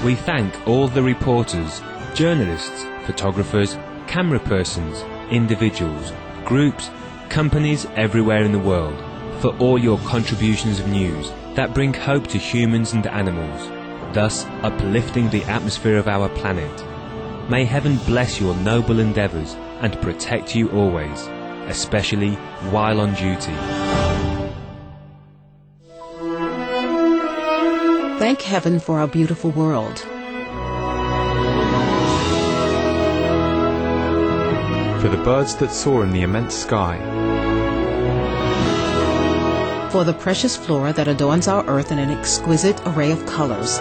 We thank all the reporters, journalists, photographers, camera persons, individuals, groups, companies everywhere in the world for all your contributions of news that bring hope to humans and animals, thus uplifting the atmosphere of our planet. May heaven bless your noble endeavours and protect you always, especially while on duty. Thank heaven for our beautiful world. For the birds that soar in the immense sky. For the precious flora that adorns our earth in an exquisite array of colors.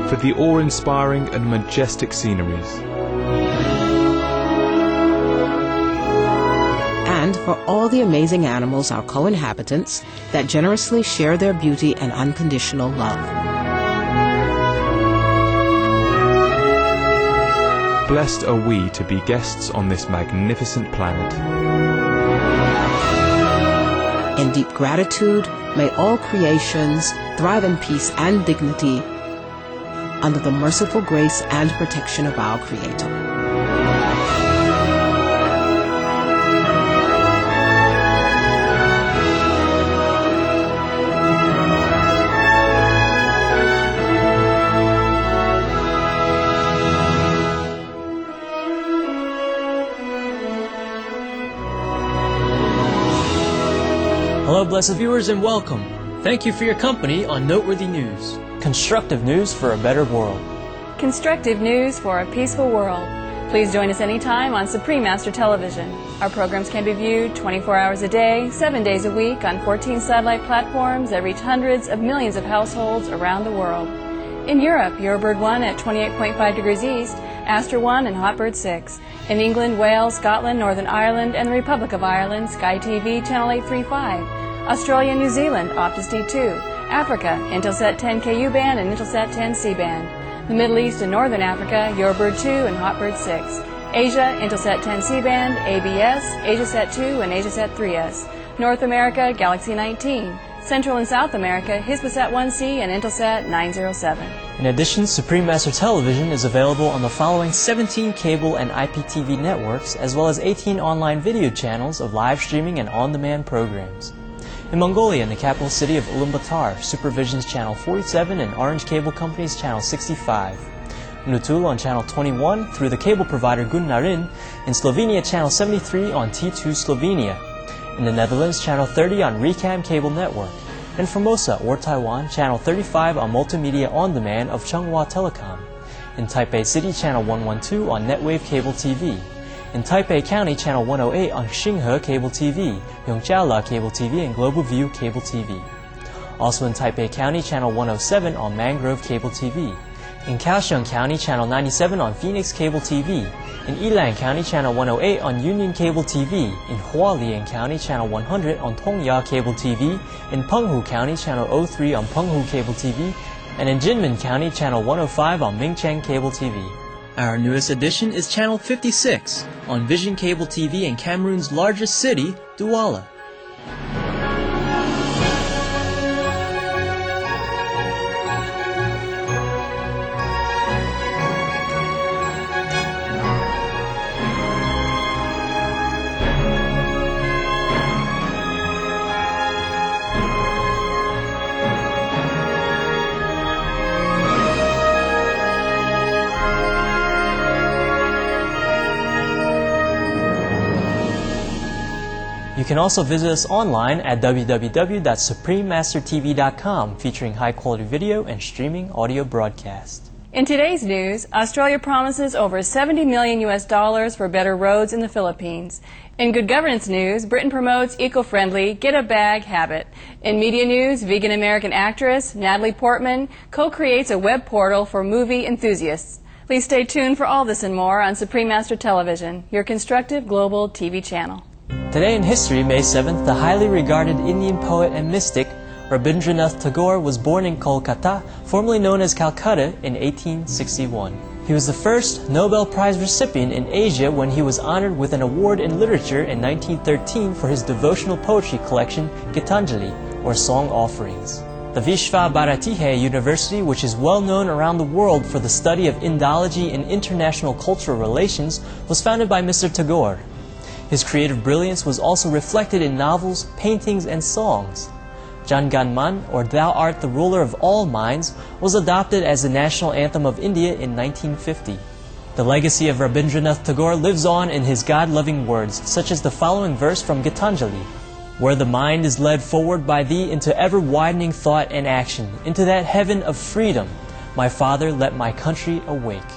For the awe-inspiring and majestic sceneries. And for all the amazing animals, our co-inhabitants, that generously share their beauty and unconditional love. Blessed are we to be guests on this magnificent planet. In deep gratitude, may all creations thrive in peace and dignity under the merciful grace and protection of our Creator. Hello, blessed viewers, and welcome. Thank you for your company on Noteworthy News. Constructive news for a better world. Constructive news for a peaceful world. Please join us anytime on Supreme Master Television. Our programs can be viewed 24 hours a day, 7 days a week on 14 satellite platforms that reach hundreds of millions of households around the world. In Europe, Eurobird 1 at 28.5 degrees east, Astra 1 and Hotbird 6. In England, Wales, Scotland, Northern Ireland, and the Republic of Ireland, Sky TV Channel 835. Australia and New Zealand, Optus D2. Africa, Intelsat 10 KU band and Intelsat 10 C band. The Middle East and Northern Africa, Eurobird 2 and Hotbird 6. Asia, Intelsat 10 C band, ABS, Asiasat 2 and Asiasat 3S. North America, Galaxy 19. Central and South America, Hispasat 1C and Intelsat 907. In addition, Supreme Master Television is available on the following 17 cable and IPTV networks, as well as 18 online video channels of live streaming and on-demand programs. In Mongolia, in the capital city of Ulaanbaatar, Supervision's Channel 47 and Orange Cable Company's Channel 65. Nutul on Channel 21 through the cable provider Gunnarin. In Slovenia, Channel 73 on T2 Slovenia. In the Netherlands, Channel 30 on Recam Cable Network. In Formosa or Taiwan, Channel 35 on Multimedia On Demand of Changhua Telecom. In Taipei City, Channel 112 on Netwave Cable TV. In Taipei County, Channel 108 on Xinghe Cable TV, Yongjiala Cable TV, and Global View Cable TV. Also in Taipei County, Channel 107 on Mangrove Cable TV. In Kaohsiung County, Channel 97 on Phoenix Cable TV. In Yilan County, Channel 108 on Union Cable TV. In Hualien County, Channel 100 on Tongya Cable TV. In Penghu County, Channel 03 on Penghu Cable TV. And in Jinmen County, Channel 105 on Mingcheng Cable TV. Our newest addition is Channel 56 on Vision Cable TV in Cameroon's largest city, Douala. You can also visit us online at www.suprememastertv.com, featuring high-quality video and streaming audio broadcast. In today's news, Australia promises over $70 million for better roads in the Philippines. In good governance news, Britain promotes eco-friendly get-a-bag habit. In media news, vegan American actress Natalie Portman co-creates a web portal for movie enthusiasts. Please stay tuned for all this and more on Supreme Master Television, your constructive global TV channel. Today in history, May 7th, the highly regarded Indian poet and mystic Rabindranath Tagore was born in Kolkata, formerly known as Calcutta, in 1861. He was the first Nobel Prize recipient in Asia when he was honored with an award in literature in 1913 for his devotional poetry collection Gitanjali, or Song Offerings. The Vishva Bharatiya University, which is well known around the world for the study of Indology and international cultural relations, was founded by Mr. Tagore. His creative brilliance was also reflected in novels, paintings, and songs. Jan Gan Man, or Thou Art the Ruler of All Minds, was adopted as the national anthem of India in 1950. The legacy of Rabindranath Tagore lives on in his God-loving words, such as the following verse from Gitanjali: "Where the mind is led forward by thee into ever-widening thought and action, into that heaven of freedom, my Father, let my country awake."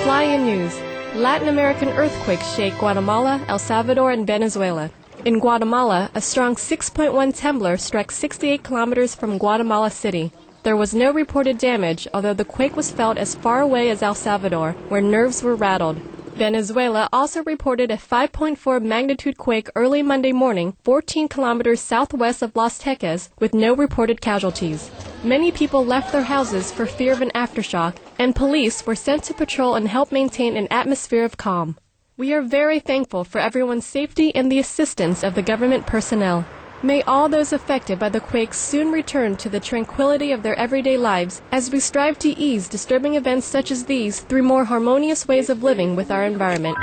Fly-in news. Latin American earthquakes shake Guatemala, El Salvador, and Venezuela. In Guatemala, a strong 6.1 temblor struck 68 kilometers from Guatemala City. There was no reported damage, although the quake was felt as far away as El Salvador, where nerves were rattled. Venezuela also reported a 5.4 magnitude quake early Monday morning, 14 kilometers southwest of Las Teques, with no reported casualties. Many people left their houses for fear of an aftershock, and police were sent to patrol and help maintain an atmosphere of calm. We are very thankful for everyone's safety and the assistance of the government personnel. May all those affected by the quake soon return to the tranquility of their everyday lives as we strive to ease disturbing events such as these through more harmonious ways of living with our environment.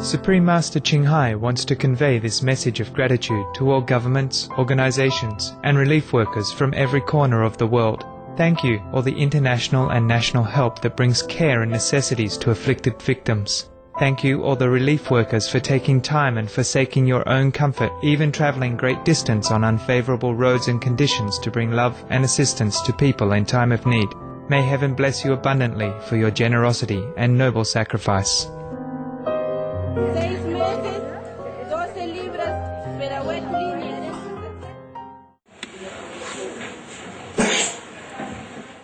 Supreme Master Ching Hai wants to convey this message of gratitude to all governments, organizations, and relief workers from every corner of the world. Thank you, all the international and national help that brings care and necessities to afflicted victims. Thank you, all the relief workers, for taking time and forsaking your own comfort, even traveling great distance on unfavorable roads and conditions to bring love and assistance to people in time of need. May heaven bless you abundantly for your generosity and noble sacrifice. 6 meses, 12 libras, pero wet línea.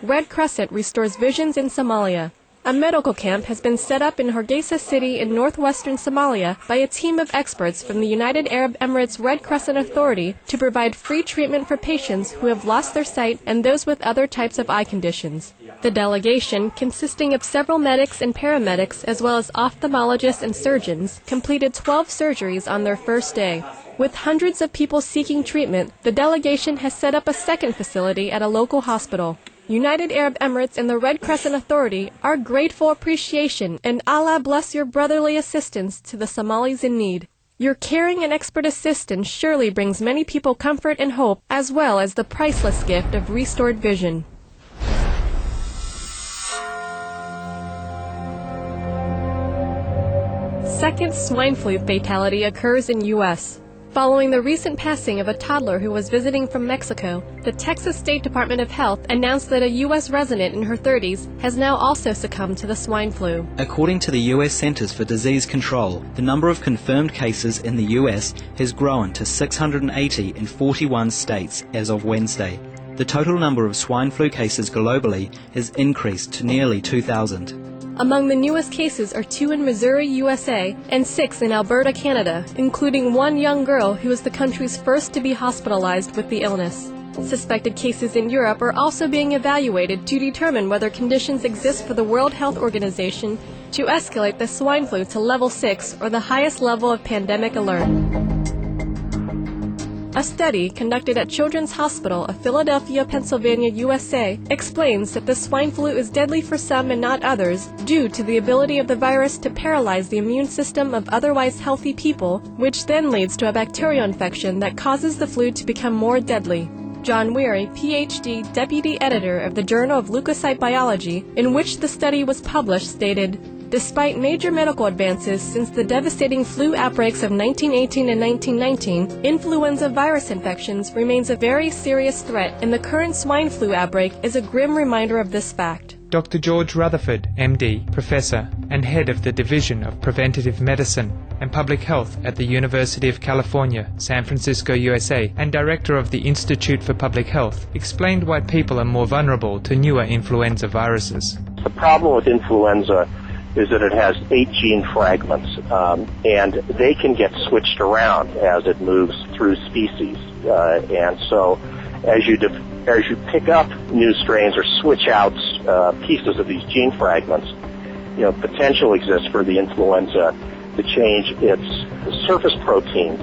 Red Crescent restores visions in Somalia. A medical camp has been set up in Hargeisa City in northwestern Somalia by a team of experts from the United Arab Emirates Red Crescent Authority to provide free treatment for patients who have lost their sight and those with other types of eye conditions. The delegation, consisting of several medics and paramedics as well as ophthalmologists and surgeons, completed 12 surgeries on their first day. With hundreds of people seeking treatment, the delegation has set up a second facility at a local hospital. United Arab Emirates and the Red Crescent Authority, our grateful appreciation and Allah bless your brotherly assistance to the Somalis in need. Your caring and expert assistance surely brings many people comfort and hope, as well as the priceless gift of restored vision. Second swine flu fatality occurs in U.S. Following the recent passing of a toddler who was visiting from Mexico, the Texas State Department of Health announced that a U.S. resident in her 30s has now also succumbed to the swine flu. According to the U.S. Centers for Disease Control, the number of confirmed cases in the U.S. has grown to 680 in 41 states as of Wednesday. The total number of swine flu cases globally has increased to nearly 2,000. Among the newest cases are 2 in Missouri, USA, and 6 in Alberta, Canada, including one young girl who is the country's first to be hospitalized with the illness. Suspected cases in Europe are also being evaluated to determine whether conditions exist for the World Health Organization to escalate the swine flu to level 6 or the highest level of pandemic alert. A study conducted at Children's Hospital of Philadelphia, Pennsylvania, USA, explains that the swine flu is deadly for some and not others due to the ability of the virus to paralyze the immune system of otherwise healthy people, which then leads to a bacterial infection that causes the flu to become more deadly. John Weary, Ph.D., Deputy Editor of the Journal of Leukocyte Biology, in which the study was published, stated, "Despite major medical advances since the devastating flu outbreaks of 1918 and 1919, influenza virus infections remains a very serious threat, and the current swine flu outbreak is a grim reminder of this fact." Dr. George Rutherford, MD, Professor and Head of the Division of Preventative Medicine and Public Health at the University of California, San Francisco, USA, and Director of the Institute for Public Health, explained why people are more vulnerable to newer influenza viruses. The problem with influenza is that it has 8 gene fragments, and they can get switched around as it moves through species. And so as you pick up new strains or switch out pieces of these gene fragments, potential exists for the influenza to change its surface proteins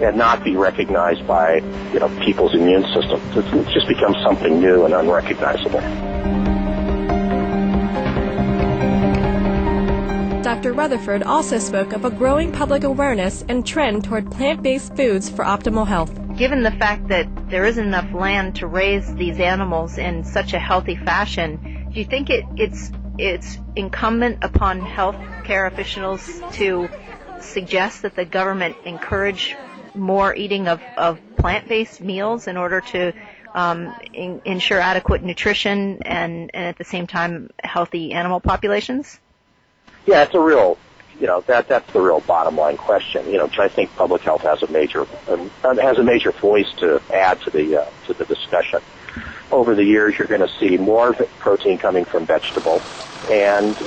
and not be recognized by people's immune system. It just becomes something new and unrecognizable. Dr. Rutherford also spoke of a growing public awareness and trend toward plant-based foods for optimal health. Given the fact that there isn't enough land to raise these animals in such a healthy fashion, do you think it's incumbent upon health care officials to suggest that the government encourage more eating of plant-based meals in order to ensure adequate nutrition and at the same time healthy animal populations? Yeah, it's a real, that's the real bottom line question. I think public health has a major voice to add to the discussion. Over the years, you're going to see more protein coming from vegetable and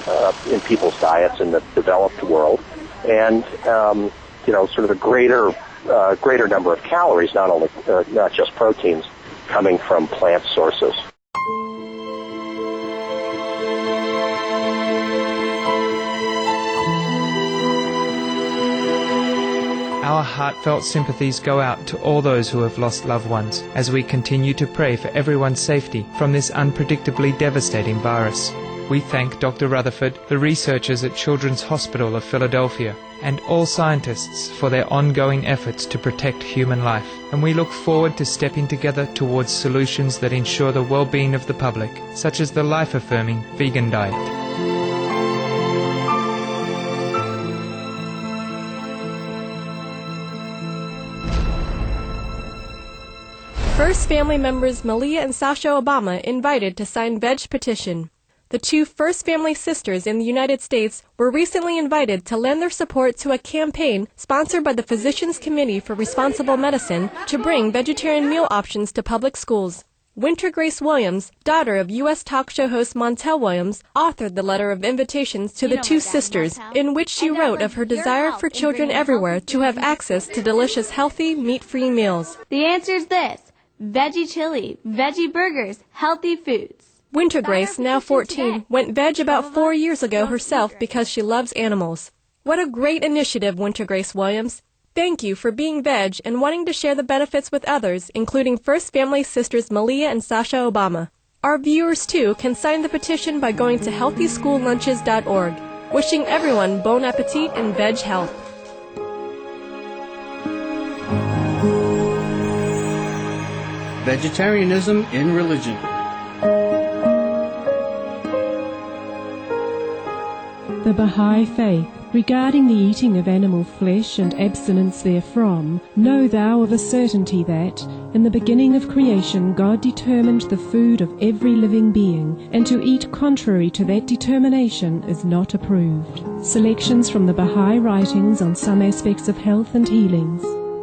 in people's diets in the developed world, and sort of a greater number of calories, not just proteins, coming from plant sources. Our heartfelt sympathies go out to all those who have lost loved ones as we continue to pray for everyone's safety from this unpredictably devastating virus. We thank Dr. Rutherford, the researchers at Children's Hospital of Philadelphia, and all scientists for their ongoing efforts to protect human life, and we look forward to stepping together towards solutions that ensure the well-being of the public, such as the life-affirming vegan diet. First family members Malia and Sasha Obama invited to sign Veg petition. The two first family sisters in the United States were recently invited to lend their support to a campaign sponsored by the Physicians Committee for Responsible Medicine to bring vegetarian meal options to public schools. Winter Grace Williams, daughter of U.S. talk show host Montel Williams, authored the letter of invitations to the two sisters, in which she wrote of her desire for children everywhere to have access to delicious, healthy, meat-free meals. The answer is this: veggie chili, veggie burgers, healthy foods. Winter Grace, now 14, went veg about 4 years ago herself because she loves animals. What a great initiative, Winter Grace Williams. Thank you for being veg and wanting to share the benefits with others, including First Family Sisters Malia and Sasha Obama. Our viewers, too, can sign the petition by going to healthysschoollunches.org. Wishing everyone bon appetit and veg health. Vegetarianism in religion. The Baha'i Faith. Regarding the eating of animal flesh and abstinence therefrom, know thou of a certainty that, in the beginning of creation, God determined the food of every living being, and to eat contrary to that determination is not approved. Selections from the Baha'i writings on some aspects of health and healings.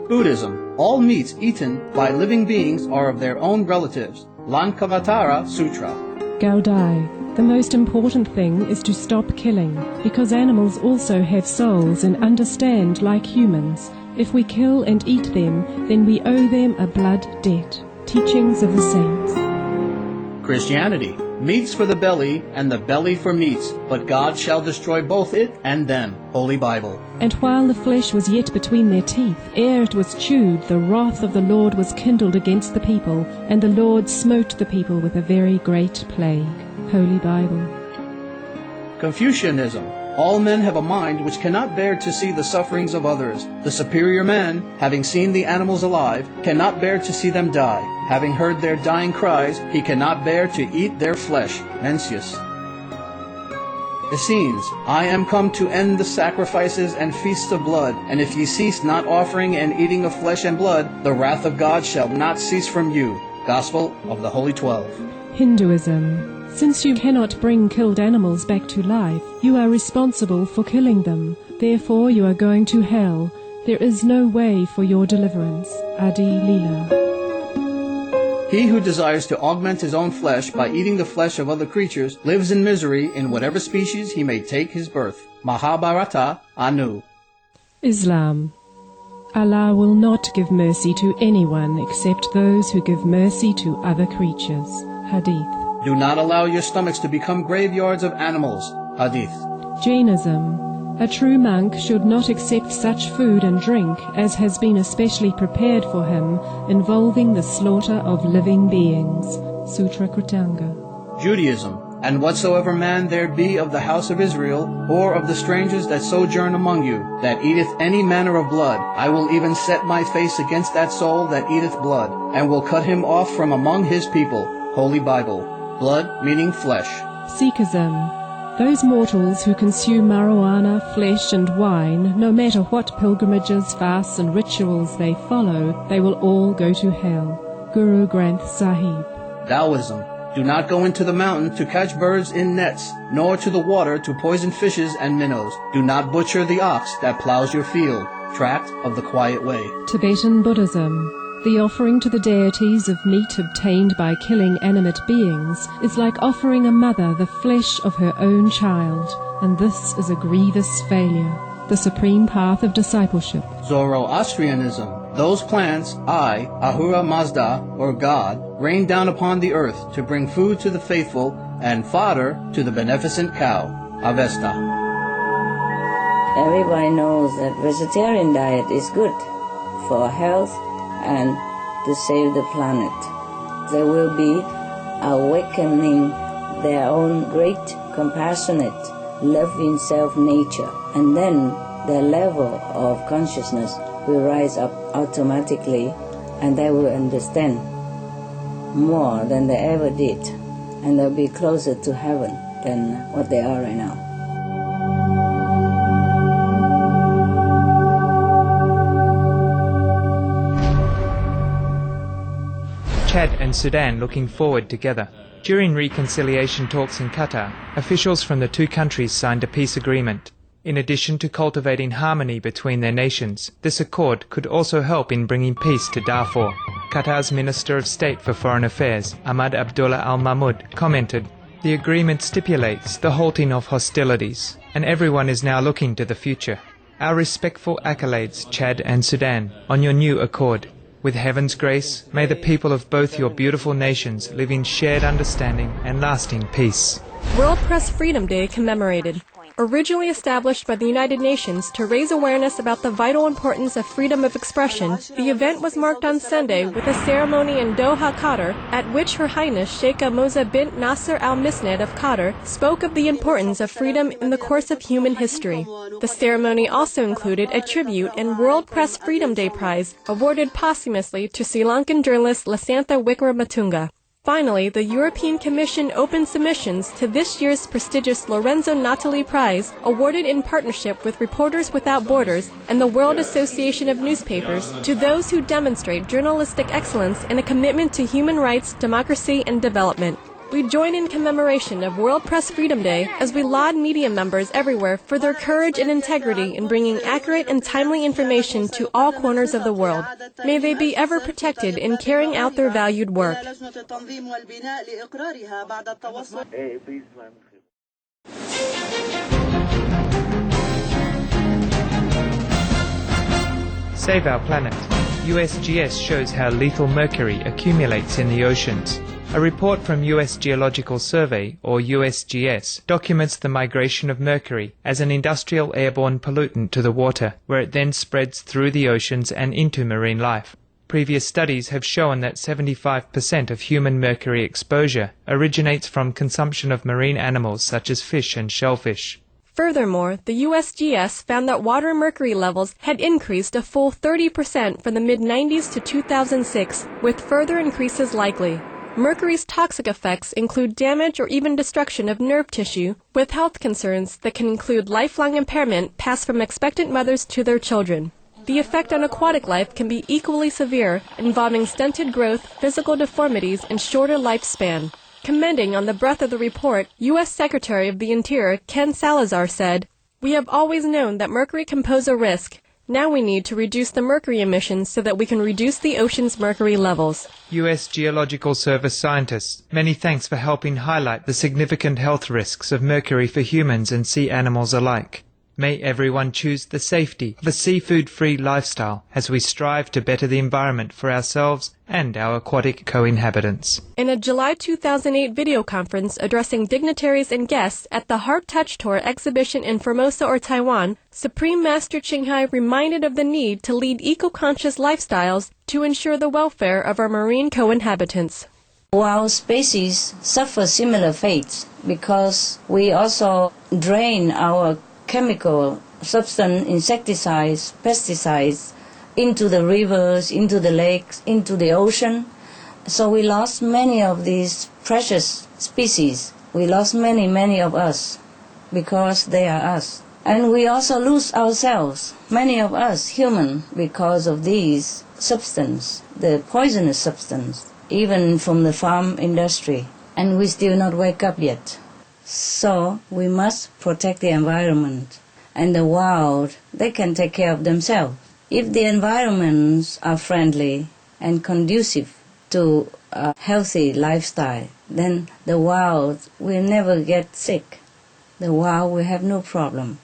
Buddhism. All meats eaten by living beings are of their own relatives. Lankavatara Sutra. Gaudai. The most important thing is to stop killing, because animals also have souls and understand like humans. If we kill and eat them, then we owe them a blood debt. Teachings of the Saints. Christianity. Meats for the belly, and the belly for meats, but God shall destroy both it and them. Holy Bible. And while the flesh was yet between their teeth, ere it was chewed, the wrath of the Lord was kindled against the people, and the Lord smote the people with a very great plague. Holy Bible. Confucianism. All men have a mind which cannot bear to see the sufferings of others. The superior man, having seen the animals alive, cannot bear to see them die. Having heard their dying cries, he cannot bear to eat their flesh. Mencius. Essenes. I am come to end the sacrifices and feasts of blood, and if ye cease not offering and eating of flesh and blood, the wrath of God shall not cease from you. Gospel of the Holy 12. Hinduism. Since you cannot bring killed animals back to life, you are responsible for killing them. Therefore you are going to hell. There is no way for your deliverance. Adi Lila. He who desires to augment his own flesh by eating the flesh of other creatures lives in misery in whatever species he may take his birth. Mahabharata Anu. Islam. Allah will not give mercy to anyone except those who give mercy to other creatures. Hadith. Do not allow your stomachs to become graveyards of animals. Hadith. Jainism. A true monk should not accept such food and drink as has been especially prepared for him, involving the slaughter of living beings. Sutra Kritanga. Judaism. And whatsoever man there be of the house of Israel, or of the strangers that sojourn among you, that eateth any manner of blood, I will even set my face against that soul that eateth blood, and will cut him off from among his people. Holy Bible. Blood meaning flesh. Sikhism. Those mortals who consume marijuana, flesh and wine, no matter what pilgrimages, fasts and rituals they follow, they will all go to hell. Guru Granth Sahib. Taoism. Do not go into the mountain to catch birds in nets, nor to the water to poison fishes and minnows. Do not butcher the ox that plows your field. Tract of the Quiet Way. Tibetan Buddhism. The offering to the deities of meat obtained by killing animate beings is like offering a mother the flesh of her own child, and this is a grievous failure. The supreme path of discipleship. Zoroastrianism. Those plants, Ahura Mazda, or God, rain down upon the earth to bring food to the faithful and fodder to the beneficent cow. Avesta. Everybody knows that vegetarian diet is good for health and to save the planet. They will be awakening their own great, compassionate, loving self-nature, and then their level of consciousness will rise up automatically, and they will understand more than they ever did, and they'll be closer to heaven than what they are right now. Chad and Sudan looking forward together. During reconciliation talks in Qatar, officials from the two countries signed a peace agreement. In addition to cultivating harmony between their nations, this accord could also help in bringing peace to Darfur. Qatar's Minister of State for Foreign Affairs, Ahmad Abdullah Al-Mahmoud, commented, "The agreement stipulates the halting of hostilities, and everyone is now looking to the future. Our respectful accolades, Chad and Sudan, on your new accord. With heaven's grace, may the people of both your beautiful nations live in shared understanding and lasting peace." World Press Freedom Day commemorated. Originally established by the United Nations to raise awareness about the vital importance of freedom of expression, the event was marked on Sunday with a ceremony in Doha, Qatar, at which Her Highness Sheikha Moza bint Nasser Al Misnad of Qatar spoke of the importance of freedom in the course of human history. The ceremony also included a tribute and World Press Freedom Day Prize awarded posthumously to Sri Lankan journalist Lasantha Wickramatunga. Finally, the European Commission opened submissions to this year's prestigious Lorenzo Natali Prize, awarded in partnership with Reporters Without Borders and the World Association of Newspapers, to those who demonstrate journalistic excellence and a commitment to human rights, democracy, and development. We join in commemoration of World Press Freedom Day as we laud media members everywhere for their courage and integrity in bringing accurate and timely information to all corners of the world. May they be ever protected in carrying out their valued work. Save our planet. USGS shows how lethal mercury accumulates in the oceans. A report from US Geological Survey, or USGS, documents the migration of mercury as an industrial airborne pollutant to the water, where it then spreads through the oceans and into marine life. Previous studies have shown that 75% of human mercury exposure originates from consumption of marine animals such as fish and shellfish. Furthermore, the USGS found that water mercury levels had increased a full 30% from the mid-90s to 2006, with further increases likely. Mercury's toxic effects include damage or even destruction of nerve tissue, with health concerns that can include lifelong impairment passed from expectant mothers to their children. The effect on aquatic life can be equally severe, involving stunted growth, physical deformities, and shorter lifespan. Commenting on the breadth of the report, U.S. Secretary of the Interior Ken Salazar said, "We have always known that mercury can pose a risk. Now we need to reduce the mercury emissions so that we can reduce the ocean's mercury levels." US Geological Service scientists, many thanks for helping highlight the significant health risks of mercury for humans and sea animals alike. May everyone choose the safety of a seafood-free lifestyle as we strive to better the environment for ourselves and our aquatic co-inhabitants. In a July 2008 video conference addressing dignitaries and guests at the Heart Touch Tour exhibition in Formosa or Taiwan, Supreme Master Ching Hai reminded of the need to lead eco-conscious lifestyles to ensure the welfare of our marine co-inhabitants. Wild species suffer similar fates because we also drain our chemical substance, insecticides, pesticides, into the rivers, into the lakes, into the ocean. So we lost many of these precious species. We lost many of us because they are us. And we also lose ourselves, many of us human, because of these substance, the poisonous substance, even from the farm industry. And we still not wake up yet. So we must protect the environment. And the wild, they can take care of themselves. If the environments are friendly and conducive to a healthy lifestyle, then the wild will never get sick. The wild will have no problem.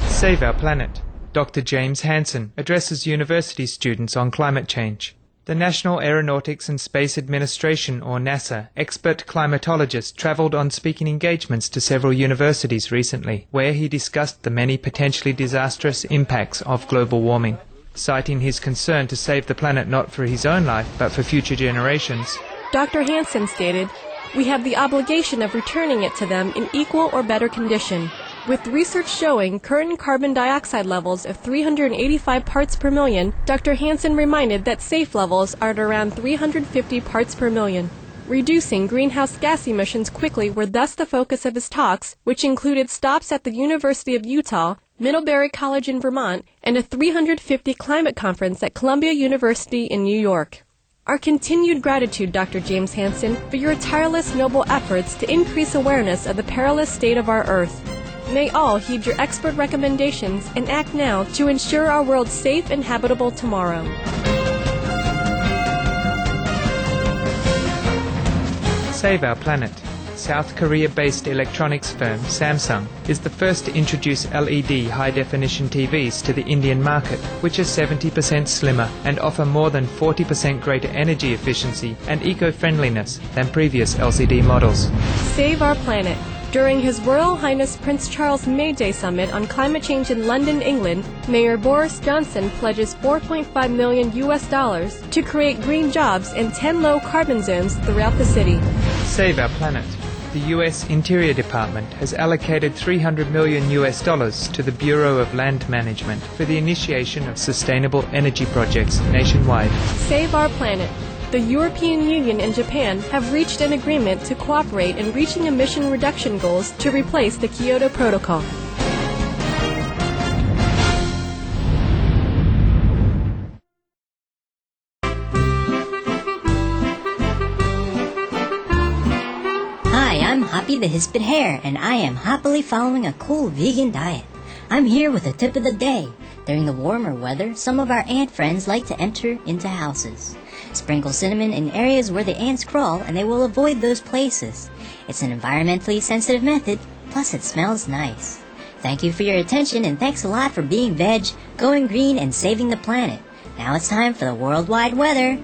Save our planet. Dr. James Hansen addresses university students on climate change. The National Aeronautics and Space Administration, or NASA, expert climatologist travelled on speaking engagements to several universities recently, where he discussed the many potentially disastrous impacts of global warming. Citing his concern to save the planet not for his own life, but for future generations, Dr. Hansen stated, "We have the obligation of returning it to them in equal or better condition." With research showing current carbon dioxide levels of 385 parts per million, Dr. Hansen reminded that safe levels are at around 350 parts per million. Reducing greenhouse gas emissions quickly were thus the focus of his talks, which included stops at the University of Utah, Middlebury College in Vermont, and a 350 climate conference at Columbia University in New York. Our continued gratitude, Dr. James Hansen, for your tireless, noble efforts to increase awareness of the perilous state of our Earth. May all heed your expert recommendations and act now to ensure our world safe and habitable tomorrow. Save our planet. South Korea-based electronics firm Samsung is the first to introduce LED high-definition TVs to the Indian market, which are 70% slimmer and offer more than 40% greater energy efficiency and eco-friendliness than previous LCD models. Save our planet. During His Royal Highness Prince Charles May Day Summit on climate change in London, England, Mayor Boris Johnson pledges $4.5 million to create green jobs in 10 low-carbon zones throughout the city. Save our planet. The U.S. Interior Department has allocated $300 million to the Bureau of Land Management for the initiation of sustainable energy projects nationwide. Save our planet. The European Union and Japan have reached an agreement to cooperate in reaching emission reduction goals to replace the Kyoto Protocol. Hi, I'm Hoppy the Hispid Hare, and I am happily following a cool vegan diet. I'm here with a tip of the day. During the warmer weather, some of our ant friends like to enter into houses. Sprinkle cinnamon in areas where the ants crawl and they will avoid those places. It's an environmentally sensitive method, plus it smells nice. Thank you for your attention and thanks a lot for being veg, going green, and saving the planet. Now it's time for the worldwide weather.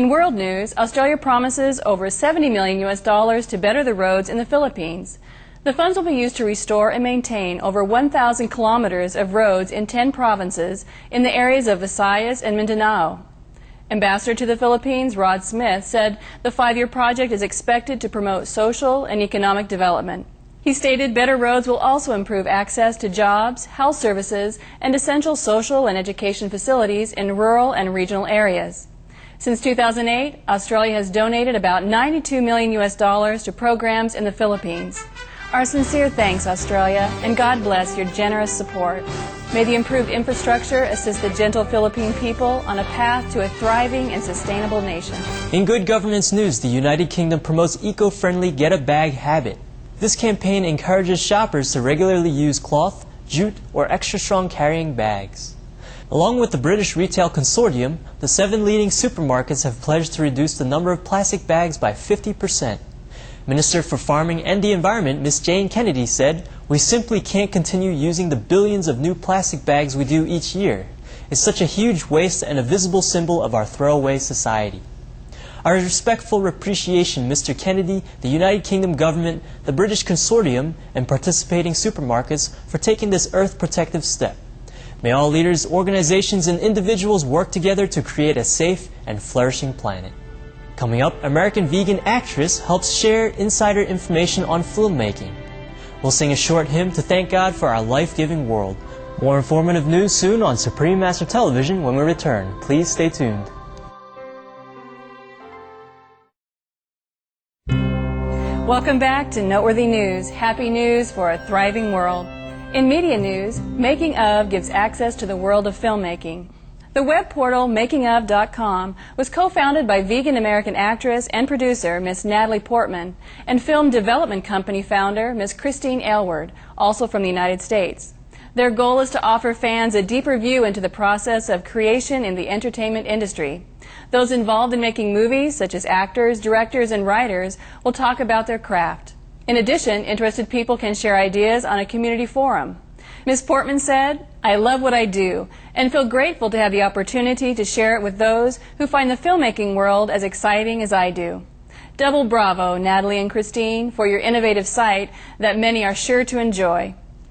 In world news, Australia promises over $70 million to better the roads in the Philippines. The funds will be used to restore and maintain over 1,000 kilometers of roads in 10 provinces in the areas of Visayas and Mindanao. Ambassador to the Philippines, Rod Smith, said the 5-year project is expected to promote social and economic development. He stated better roads will also improve access to jobs, health services, and essential social and education facilities in rural and regional areas. Since 2008, Australia has donated about $92 million to programs in the Philippines. Our sincere thanks, Australia, and God bless your generous support. May the improved infrastructure assist the gentle Philippine people on a path to a thriving and sustainable nation. In good governance news, the United Kingdom promotes eco-friendly get-a-bag habit. This campaign encourages shoppers to regularly use cloth, jute, or extra-strong carrying bags. Along with the British Retail Consortium, the 7 leading supermarkets have pledged to reduce the number of plastic bags by 50%. Minister for Farming and the Environment, Ms. Jane Kennedy, said, "We simply can't continue using the billions of new plastic bags we do each year. It's such a huge waste and a visible symbol of our throwaway society." Our respectful appreciation, Mr. Kennedy, the United Kingdom government, the British Consortium, and participating supermarkets for taking this earth-protective step. May all leaders, organizations, and individuals work together to create a safe and flourishing planet. Coming up, American vegan actress helps share insider information on filmmaking. We'll sing a short hymn to thank God for our life-giving world. More informative news soon on Supreme Master Television when we return. Please stay tuned. Welcome back to Noteworthy News, happy news for a thriving world. In media news, Making Of gives access to the world of filmmaking. The web portal makingof.com was co-founded by vegan American actress and producer Miss Natalie Portman and film development company founder Miss Christine Aylward, also from the United States. Their goal is to offer fans a deeper view into the process of creation in the entertainment industry. Those involved in making movies, such as actors, directors, and writers, will talk about their craft. In addition, interested people can share ideas on a community forum. Ms. Portman said, "I love what I do and feel grateful to have the opportunity to share it with those who find the filmmaking world as exciting as I do." Double bravo, Natalie and Christine, for your innovative site that many are sure to enjoy.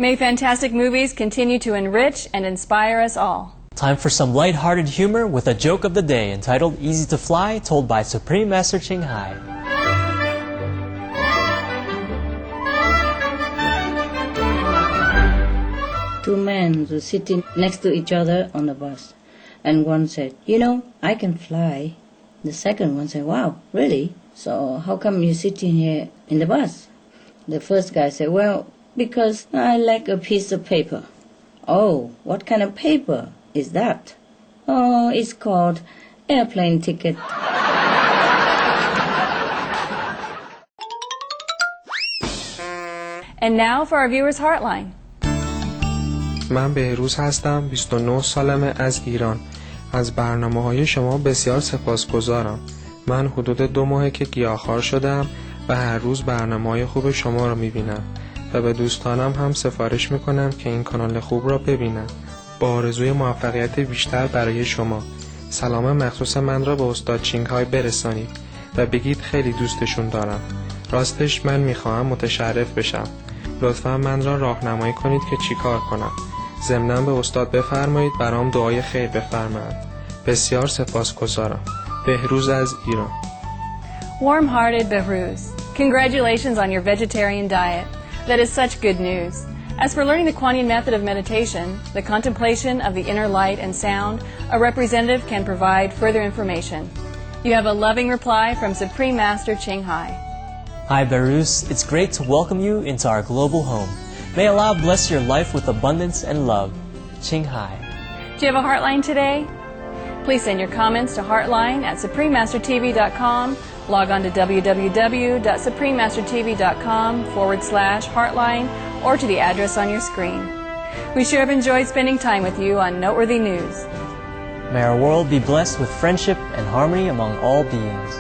May fantastic movies continue to enrich and inspire us all. Time for some light-hearted humor with a joke of the day entitled Easy to Fly, told by Supreme Master Ching Hai. Two men were sitting next to each other on the bus, and one said, "You know, I can fly." The second one said, "Wow, really? So how come you're sitting here in the bus?" The first guy said, "Well, because I lack a piece of paper." "Oh, what kind of paper is that?" "Oh, it's called airplane ticket." And now for our viewers' Heartline. من بهروز هستم، 29 سالمه، از ایران. از برنامه‌های شما بسیار سپاسگزارم. من حدود 2 ماهه که گیاهخوار شدم و هر روز برنامه‌های خوب شما را می‌بینم و به دوستانم هم سفارش می‌کنم که این کانال خوب را ببینن. با آرزوی موفقیت بیشتر برای شما. سلام مخصوص من را به استاد چینگ های برسانید و بگید خیلی دوستشون دارم. راستش من می‌خواهم متشرف بشم. لطفاً من را راهنمایی کنید که چیکار کنم. ضمناً به استاد بفرمایید برام دعای خیر بفرمایند. بسیار سپاسگزارم. بهروز از ایران. Warm-hearted Behruz, congratulations on your vegetarian diet. That is such good news. As for learning the Kuan Yin method of meditation, the contemplation of the inner light and sound, a representative can provide further information. You have a loving reply from Supreme Master Ching Hai. Hi Behruz, it's great to welcome you into our global home. May Allah bless your life with abundance and love. Ching Hai. Do you have a Heartline today? Please send your comments to Heartline at SupremeMasterTV.com. Log on to www.SupremeMasterTV.com/Heartline or to the address on your screen. We sure have enjoyed spending time with you on Noteworthy News. May our world be blessed with friendship and harmony among all beings.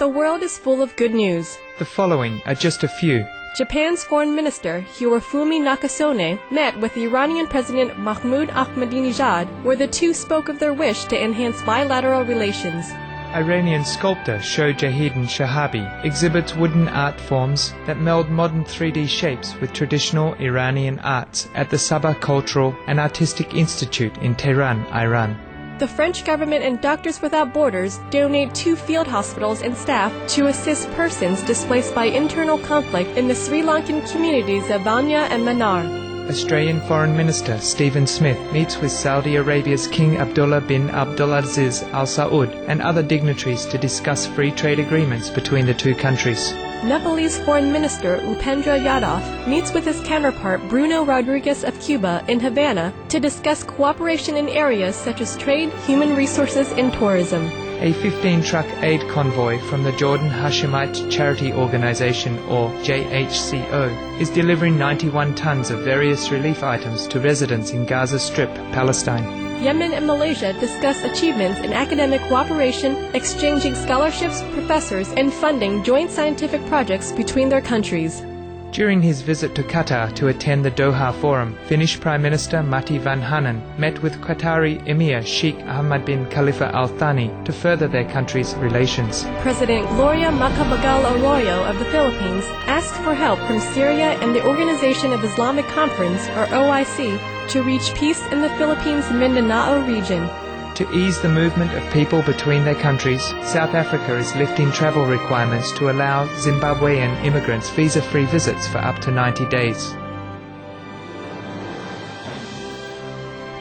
The world is full of good news. The following are just a few. Japan's Foreign Minister Hirofumi Nakasone met with the Iranian President Mahmoud Ahmadinejad, where the two spoke of their wish to enhance bilateral relations. Iranian sculptor Shojahidin Shahabi exhibits wooden art forms that meld modern 3D shapes with traditional Iranian arts at the Sabah Cultural and Artistic Institute in Tehran, Iran. The French government and Doctors Without Borders donate 2 field hospitals and staff to assist persons displaced by internal conflict in the Sri Lankan communities of Vanya and Mannar. Australian Foreign Minister Stephen Smith meets with Saudi Arabia's King Abdullah bin Abdulaziz Al Saud and other dignitaries to discuss free trade agreements between the two countries. Nepalese Foreign Minister Upendra Yadav meets with his counterpart Bruno Rodriguez of Cuba in Havana to discuss cooperation in areas such as trade, human resources, and tourism. A 15-truck aid convoy from the Jordan Hashemite Charity Organization, or JHCO, is delivering 91 tons of various relief items to residents in Gaza Strip, Palestine. Yemen and Malaysia discuss achievements in academic cooperation, exchanging scholarships, professors, and funding joint scientific projects between their countries. During his visit to Qatar to attend the Doha Forum, Finnish Prime Minister Matti Vanhanen met with Qatari Emir Sheikh Ahmad bin Khalifa Al Thani to further their country's relations. President Gloria Macapagal Arroyo of the Philippines asked for help from Syria and the Organization of Islamic Conference, or OIC, to reach peace in the Philippines' Mindanao region. To ease the movement of people between their countries, South Africa is lifting travel requirements to allow Zimbabwean immigrants visa-free visits for up to 90 days.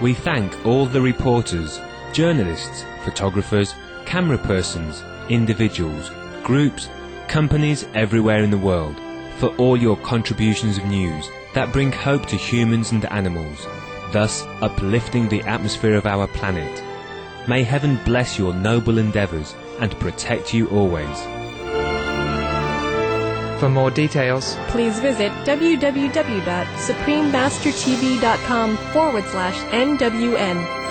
We thank all the reporters, journalists, photographers, camera persons, individuals, groups, companies everywhere in the world for all your contributions of news that bring hope to humans and animals, thus uplifting the atmosphere of our planet. May heaven bless your noble endeavours and protect you always. For more details, please visit www.suprememastertv.com/NWN.